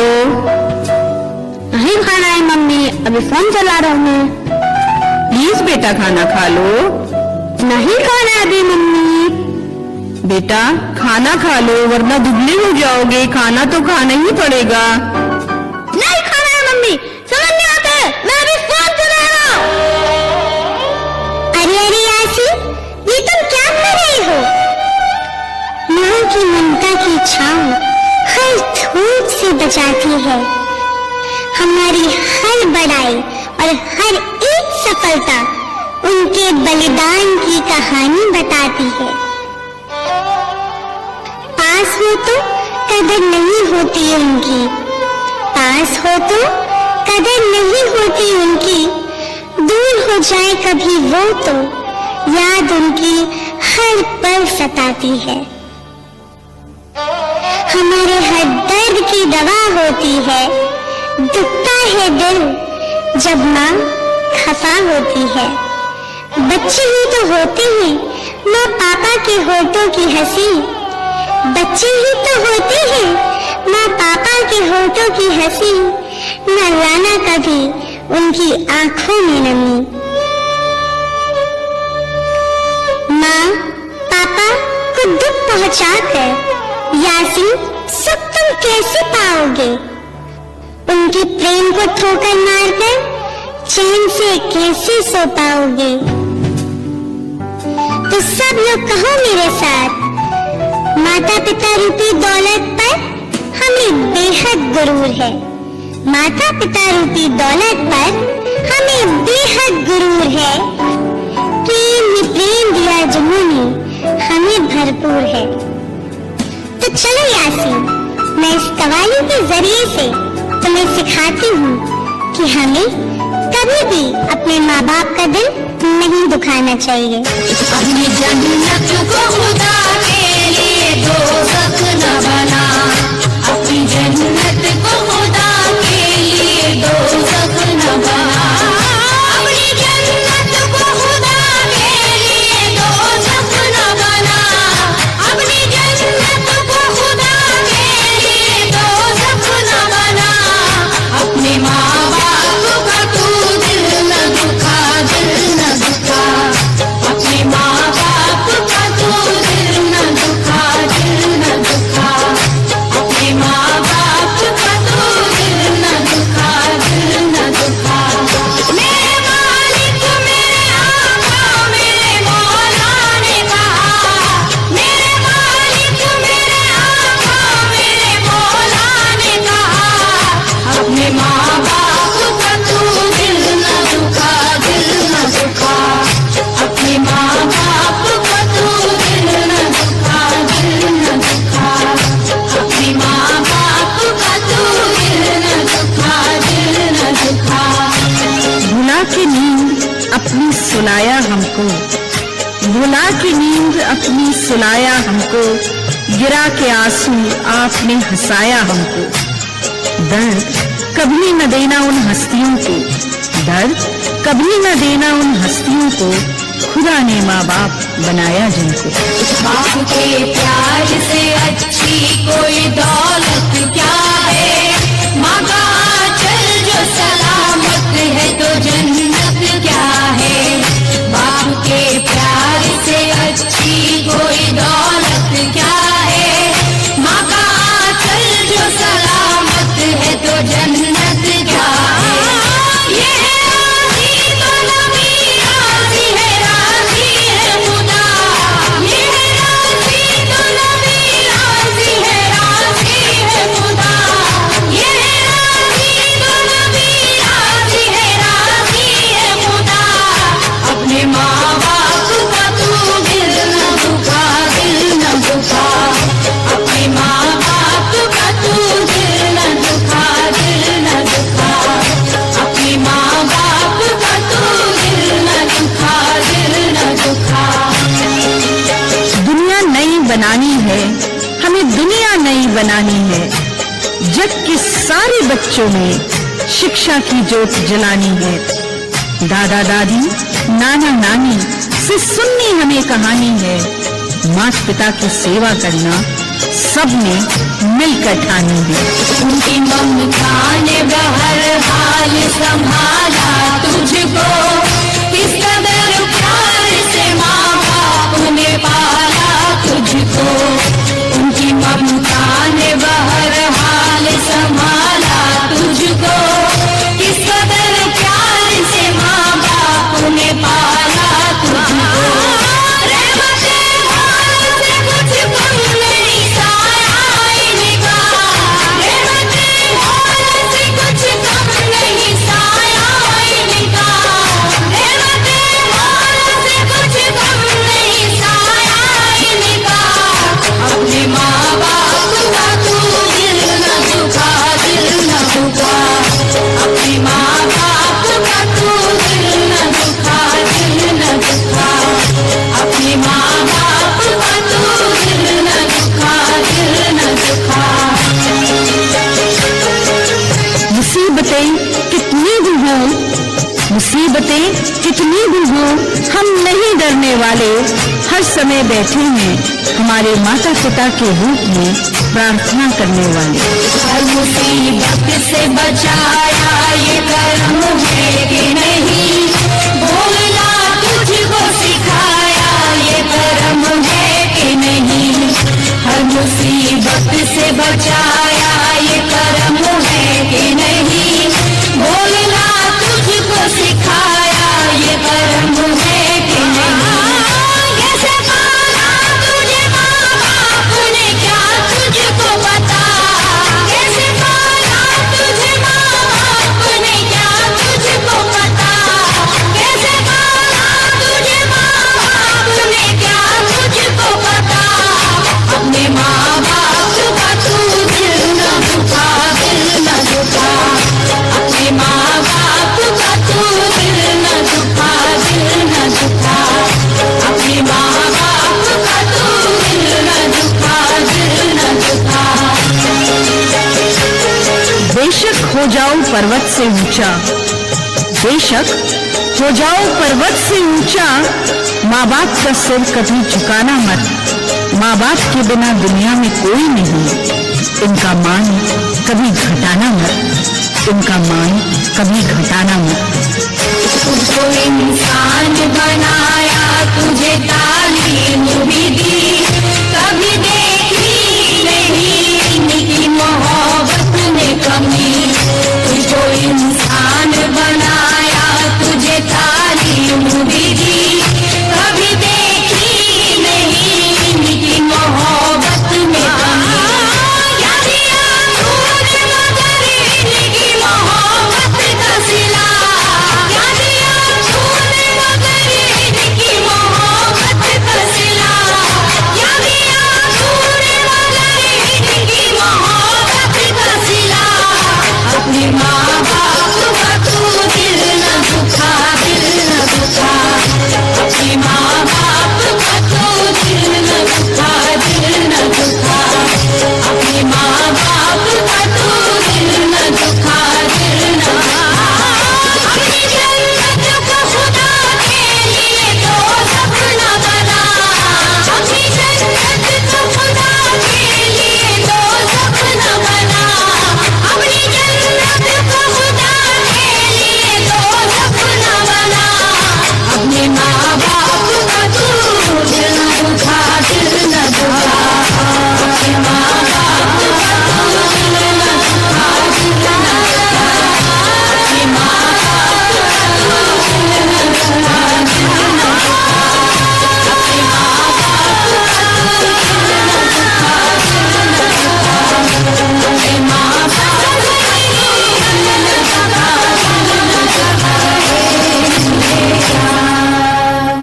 लो। नहीं खाना है मम्मी, अभी फोन चला रहा हूँ मैं। प्लीज बेटा खाना खा लो। नहीं खाना है अभी मम्मी। बेटा खाना खा लो वरना दुबले हो जाओगे, खाना तो खाना ही पड़ेगा। नहीं खाना है मम्मी, समझ नहीं आता है, मैं अभी फोन चला रहा हूँ। अरे अरे यासी, ये तुम क्या कर रही हो? माँ की ममता की छाँव हर धूप से बचाती है, हमारी हर बड़ाई और हर एक सफलता उनके बलिदान की कहानी बताती है। पास हो तो कदर नहीं होती उनकी, पास हो तो कदर नहीं होती उनकी, दूर हो जाए कभी वो तो याद उनकी हर पल सताती है। हमारे हर दर्द की दवा होती है, दुखता है दिल जब माँ खफा होती है। बच्चे ही तो होते हैं माँ पापा के होठों की हंसी, बच्चे ही तो होते हैं माँ पापा के होठों की हंसी, न लाना कभी उनकी आंखों में नमी। माँ पापा को दुख पहुंचाकर यासीन सुख तुम कैसे पाओगे? उनके प्रेम को ठोकर मारकर चैन से कैसे सो पाओगे? तो सब लोग कहो मेरे साथ, माता पिता रूपी दौलत पर हमें बेहद गुरूर है। माता पिता रूपी दौलत पर हमें बेहद गुरूर है। प्रेम ही प्रेम दिया जिन्होंने हमें भरपूर है। तो चलो यासीन, मैं इस कवाली के जरिए से तुम्हें सिखाती हूँ कि हमें कभी भी अपने माँ बाप का दिल नहीं दुखाना चाहिए। अपनी जन्नत को खुदा के लिए दोज़ख न बना, अपनी जन्नत को खुदा के लिए दोज़ख न बना, अपनी जन्नत को खुदा के लिए दोज़ख न बना, अपनी जन्नत को खुदा के लिए दोज़ख न बना। अपने माँ बाप का तू दिल न दुखा, दिल न दुखा, अपने माँ बाप का तू दिल न दुखा, दिल न दुखा, अपने माँ बाप का तू दिल न दुखा, दिल न दुखा। मेरे मालिक मेरे आका मेरे मौला ने कहा, मेरे मालिक मेरे आका मेरे मौला ने कहा, अपने माँ बाप का तू दिल न दुखा, दिल न दुखा, अपने माँ बाप का तू दिल न दुखा, दिल न दुखा, अपने माँ बाप का तू दिल न दुखा, दिल न दुखा। भुला के नींद अपनी सुलाया हमको, भुला के नींद अपनी सुलाया हमको, गिरा के आंसू आपने हंसाया हमको। दर्द कभी न देना उन हस्तियों को, दर्द कभी न देना उन हस्तियों को, खुदा ने माँ बाप बनाया जिनको। बाप के प्यार से अच्छी कोई दौलत क्या है, माँ का आंचल जो सलामत है तो जन्नत क्या है। बाप के प्यार से अच्छी कोई दौलत क्या है, माँ का आंचल जो सलामत है तो जन्नत क्या है। ये है राज़ी तो नबी राज़ी है, राज़ी है खुदा, ये है राज़ी तो नबी राज़ी है, राज़ी है खुदा, ये है राज़ी तो नबी राज़ी है, राज़ी है खुदा। अपने माँ बाप का तू दिल न दुखा, दिल न दुखा, अपने माँ बाप का तू दिल न दुखा, दिल न दुखा, अपने माँ बाप का तू दिल न दुखा, दिल न दुखा। दुनिया नई बनानी है, हमें दुनिया नई बनानी है। जग के सारे बच्चों में शिक्षा की ज्योत जलानी है। दादा दादी नाना नानी से सुननी हमें कहानी है। माता पिता की सेवा करना सबने मिलकर ठानी है। उनकी मम्मी संभाला तुझको, किस कदर प्यार से माँ बाप ने पाला तुझको, उनकी ममता ने बहरहाल संभाला तुझको, किस कदर प्यार से माँ बाप ने पाला तुझको। रहमते मौला से कुछ कम नहीं साया इनका, रहमते मौला से कुछ कम नहीं साया इनका, रहमते मौला से कुछ कम नहीं साया इनका। अपने माँ बाप का तू दिल न दुखा, दिल न दुखा, अपने माँ बाप का तू दिल न दुखा, दिल न दुखा, अपने माँ बाप का तू दिल न दुखा, दिल न दुखा। मुसीबतें कितनी भी हों, मुसीबतें कितनी भी हों, हम नहीं डरने वाले, हर समय बैठे हैं हमारे माता पिता के रूप में प्रार्थना करने वाले। हर मुसीबत से बचाया ये करम है कि नहीं, बोलना तुझको सिखाया ये करम है कि नहीं। हर मुसीबत से बचाया ये करम है कि नहीं, बोलना तुझको सिखाया ये करम है कि नहीं। कैसे पाला तुझे माँ बाप ने क्या तुझको पता, कैसे पाला तुझे माँ बाप ने क्या तुझको पता, कैसे पाला तुझे माँ बाप ने क्या तुझको पता। अपने माँ बाप का तू दिल न दुखा, दिल न दुखा, अपने माँ बाप का तू दिल न दुखा, दिल न दुखा, अपने माँ बाप का तू दिल न दुखा, दिल न दुखा। बेशक हो जाओ पर्वत से ऊंचा, बेशक हो जाओ पर्वत से ऊंचा, माँ बाप का सिर कभी झुकाना मत। माँ बाप के बिना दुनिया में कोई नहीं, इनका मान कभी घटाना मत, इनका मान कभी घटाना मत। तुझको इंसान बनाया, तुझे तालीम भी दी, कभी देखी नहीं इनकी मोहब्बत ने कमी। तुझको इंसान बनाया, तुझे तालीम भी दी, कभी देखी नहीं इनकी मोहब्बत में कमी। क्या दिया तूने मगर इनकी मोहब्बत का सिला, क्या दिया तूने मगर इनकी मोहब्बत का सिला, क्या दिया तूने मगर इनकी मोहब्बत का सिला। अपनी माँ